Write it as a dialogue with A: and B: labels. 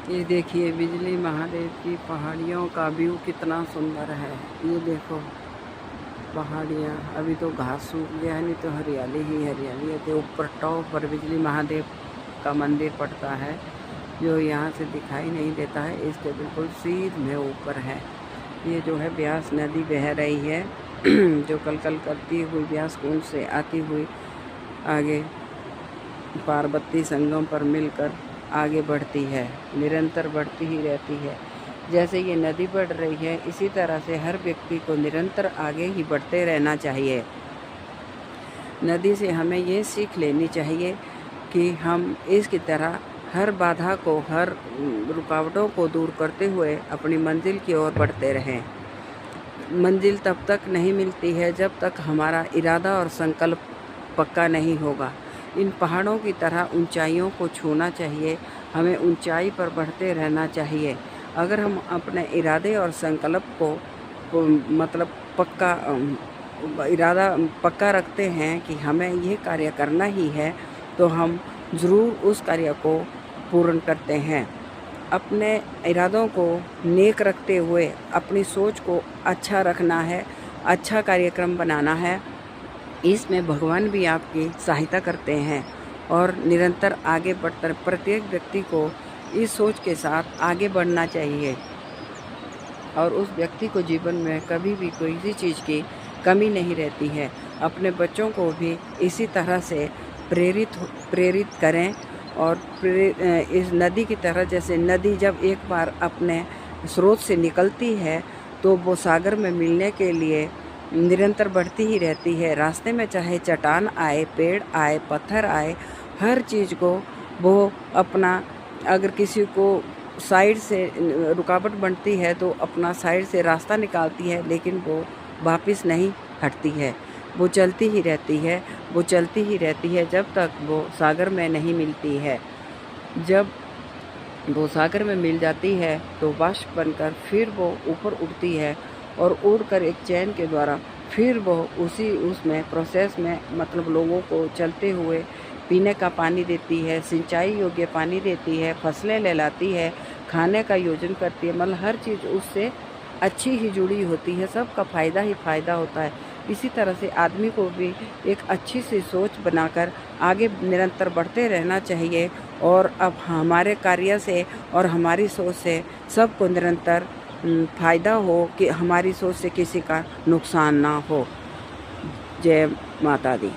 A: ये देखिए बिजली महादेव की पहाड़ियों का व्यू कितना सुंदर है। ये देखो पहाड़ियाँ, अभी तो घास सूख गया है, नहीं तो हरियाली ही हरियाली है। तो ऊपर टॉप पर बिजली महादेव का मंदिर पड़ता है, जो यहाँ से दिखाई नहीं देता है, इसके बिल्कुल सीधे ऊपर है। ये जो है ब्यास नदी बह रही है जो कलकल करती हुई ब्यास कुंड से आती हुई आगे पार्वती संगम पर मिलकर आगे बढ़ती है, निरंतर बढ़ती ही रहती है। जैसे ये नदी बढ़ रही है, इसी तरह से हर व्यक्ति को निरंतर आगे ही बढ़ते रहना चाहिए। नदी से हमें ये सीख लेनी चाहिए कि हम इसकी तरह हर बाधा को, हर रुकावटों को दूर करते हुए अपनी मंजिल की ओर बढ़ते रहें। मंजिल तब तक नहीं मिलती है जब तक हमारा इरादा और संकल्प पक्का नहीं होगा। इन पहाड़ों की तरह ऊंचाइयों को छूना चाहिए, हमें ऊंचाई पर बढ़ते रहना चाहिए। अगर हम अपने इरादे और संकल्प को मतलब पक्का इरादा पक्का रखते हैं कि हमें ये कार्य करना ही है, तो हम ज़रूर उस कार्य को पूर्ण करते हैं। अपने इरादों को नेक रखते हुए अपनी सोच को अच्छा रखना है, अच्छा कार्यक्रम बनाना है। इसमें भगवान भी आपकी सहायता करते हैं और निरंतर आगे बढ़कर प्रत्येक व्यक्ति को इस सोच के साथ आगे बढ़ना चाहिए और उस व्यक्ति को जीवन में कभी भी कोई भी चीज़ की कमी नहीं रहती है। अपने बच्चों को भी इसी तरह से प्रेरित करें और इस नदी की तरह, जैसे नदी जब एक बार अपने स्रोत से निकलती है तो वो सागर में मिलने के लिए निरंतर बढ़ती ही रहती है। रास्ते में चाहे चट्टान आए, पेड़ आए, पत्थर आए, हर चीज़ को वो अपना, अगर किसी को साइड से रुकावट बनती है तो अपना साइड से रास्ता निकालती है, लेकिन वो वापस नहीं हटती है, वो चलती ही रहती है, वो चलती ही रहती है जब तक वो सागर में नहीं मिलती है। जब वो सागर में मिल जाती है तो वाष्प बनकर फिर वो ऊपर उड़ती है और उड़कर एक चैन के द्वारा फिर वो उसमें प्रोसेस में मतलब लोगों को चलते हुए पीने का पानी देती है, सिंचाई योग्य पानी देती है, फसलें लहलाती है, खाने का योजन करती है। मतलब हर चीज़ उससे अच्छी ही जुड़ी होती है, सबका फ़ायदा ही फ़ायदा होता है। इसी तरह से आदमी को भी एक अच्छी सी सोच बनाकर आगे निरंतर बढ़ते रहना चाहिए और अब हमारे कार्य से और हमारी सोच से सबको निरंतर फ़ायदा हो, कि हमारी सोच से किसी का नुकसान ना हो। जय माता दी।